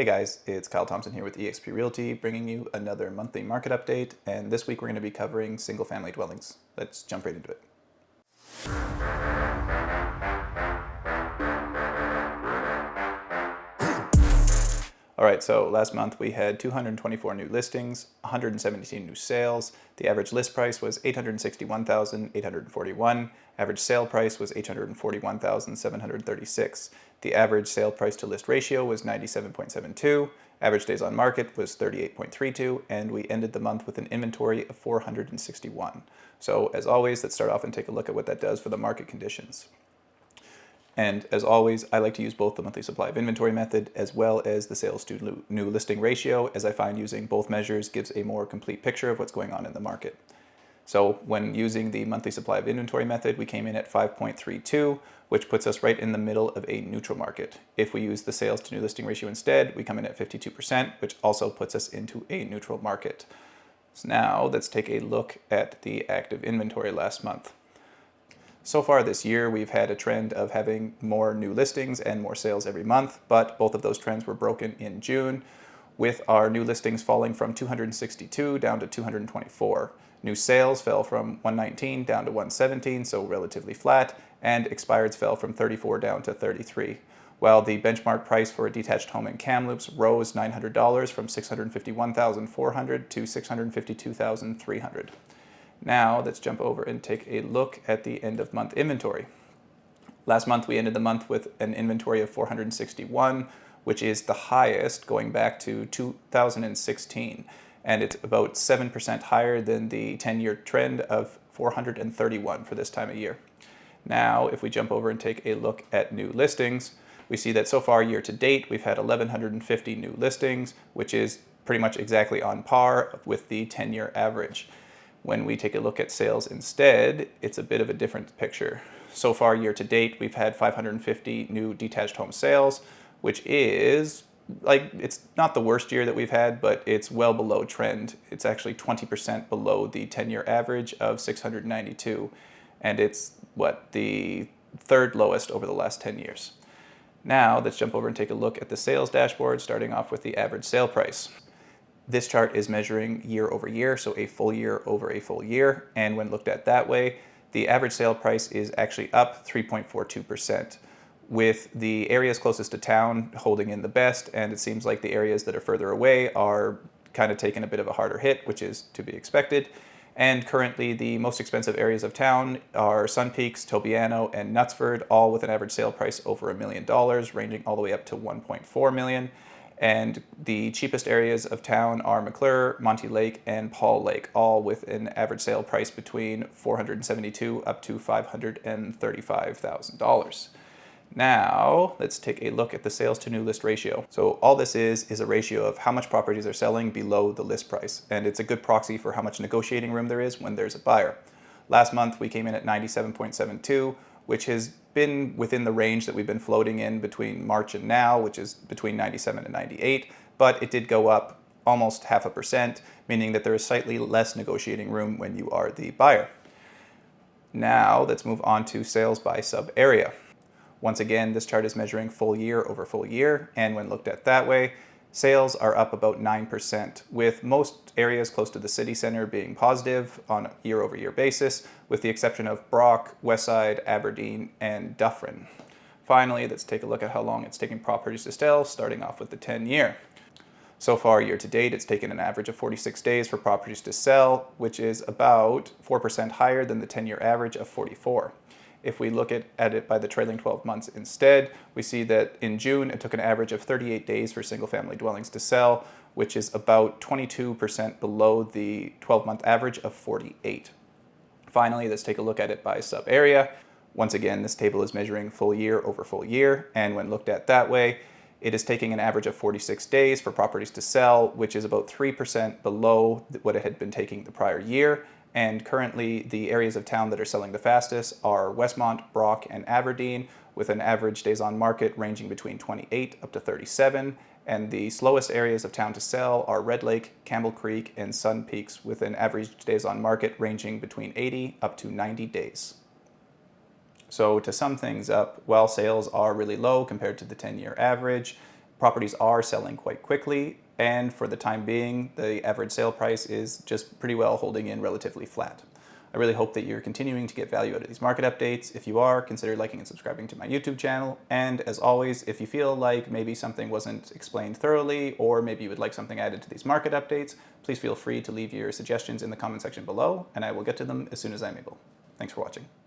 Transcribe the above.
Hey guys, it's Kyle Thompson here with eXp Realty, bringing you another monthly market update, and this week we're going to be covering single-family dwellings. Let's jump right into it. All right, so last month we had 224 new listings, 117 new sales. The average list price was $861,841. Average sale price was $841,736. The average sale price to list ratio was 97.72. Average days on market was 38.32, and we ended the month with an inventory of 461. So as always, let's start off and take a look at what that does for the market conditions. And as always, I like to use both the monthly supply of inventory method as well as the sales to new listing ratio, as I find using both measures gives a more complete picture of what's going on in the market. So when using the monthly supply of inventory method, we came in at 5.32, which puts us right in the middle of a neutral market. If we use the sales to new listing ratio instead, we come in at 52%, which also puts us into a neutral market. So now let's take a look at the active inventory last month. So far this year, we've had a trend of having more new listings and more sales every month, but both of those trends were broken in June, with our new listings falling from 262 down to 224. New sales fell from 119 down to 117, so relatively flat, and expireds fell from 34 down to 33. While the benchmark price for a detached home in Kamloops rose $900 from $651,400 to $652,300. Now let's jump over and take a look at the end of month inventory. Last month we ended the month with an inventory of 461, which is the highest going back to 2016. And it's about 7% higher than the 10-year trend of 431 for this time of year. Now, if we jump over and take a look at new listings, we see that so far year to date, we've had 1,150 new listings, which is pretty much exactly on par with the 10-year average. When we take a look at sales instead, it's a bit of a different picture. So far year to date, we've had 550 new detached home sales, which is it's not the worst year that we've had, but it's well below trend. It's actually 20% below the 10-year average of 692, and it's the third lowest over the last 10 years. Now let's jump over and take a look at the sales dashboard, starting off with the average sale price. This chart is measuring year over year, so a full year over a full year, and when looked at that way, the average sale price is actually up 3.42%, with the areas closest to town holding in the best, and it seems like the areas that are further away are kind of taking a bit of a harder hit, which is to be expected. And currently the most expensive areas of town are Sun Peaks, Tobiano, and Knutsford, all with an average sale price over $1 million, ranging all the way up to $1.4 million. And the cheapest areas of town are McClure, Monty Lake, and Paul Lake, all with an average sale price between $472,000 up to $535,000. Now, let's take a look at the sales to new list ratio. So all this is a ratio of how much properties are selling below the list price, and it's a good proxy for how much negotiating room there is when there's a buyer. Last month, we came in at 97.72, which has been within the range that we've been floating in between March and now, which is between 97 and 98, but it did go up almost 0.5%, meaning that there is slightly less negotiating room when you are the buyer. Now, let's move on to sales by sub-area. Once again, this chart is measuring full year over full year, and when looked at that way, sales are up about 9%, with most areas close to the city center being positive on a year-over-year basis, with the exception of Brock, Westside, Aberdeen, and Dufferin. Finally, let's take a look at how long it's taking properties to sell, starting off with the 10-year. So far, year to date, it's taken an average of 46 days for properties to sell, which is about 4% higher than the 10-year average of 44. If we look at it by the trailing 12 months instead, we see that in June, it took an average of 38 days for single-family dwellings to sell, which is about 22% below the 12-month average of 48. Finally, let's take a look at it by sub-area. Once again, this table is measuring full year over full year, and when looked at that way, it is taking an average of 46 days for properties to sell, which is about 3% below what it had been taking the prior year. And currently, the areas of town that are selling the fastest are Westmont, Brock, and Aberdeen, with an average days on market ranging between 28 up to 37. And the slowest areas of town to sell are Red Lake, Campbell Creek, and Sun Peaks, with an average days on market ranging between 80 up to 90 days. So to sum things up, while sales are really low compared to the 10-year average, properties are selling quite quickly, and for the time being, the average sale price is just pretty well holding in relatively flat. I really hope that you're continuing to get value out of these market updates. If you are, consider liking and subscribing to my YouTube channel. And as always, if you feel like maybe something wasn't explained thoroughly, or maybe you would like something added to these market updates, please feel free to leave your suggestions in the comment section below, and I will get to them as soon as I'm able. Thanks for watching.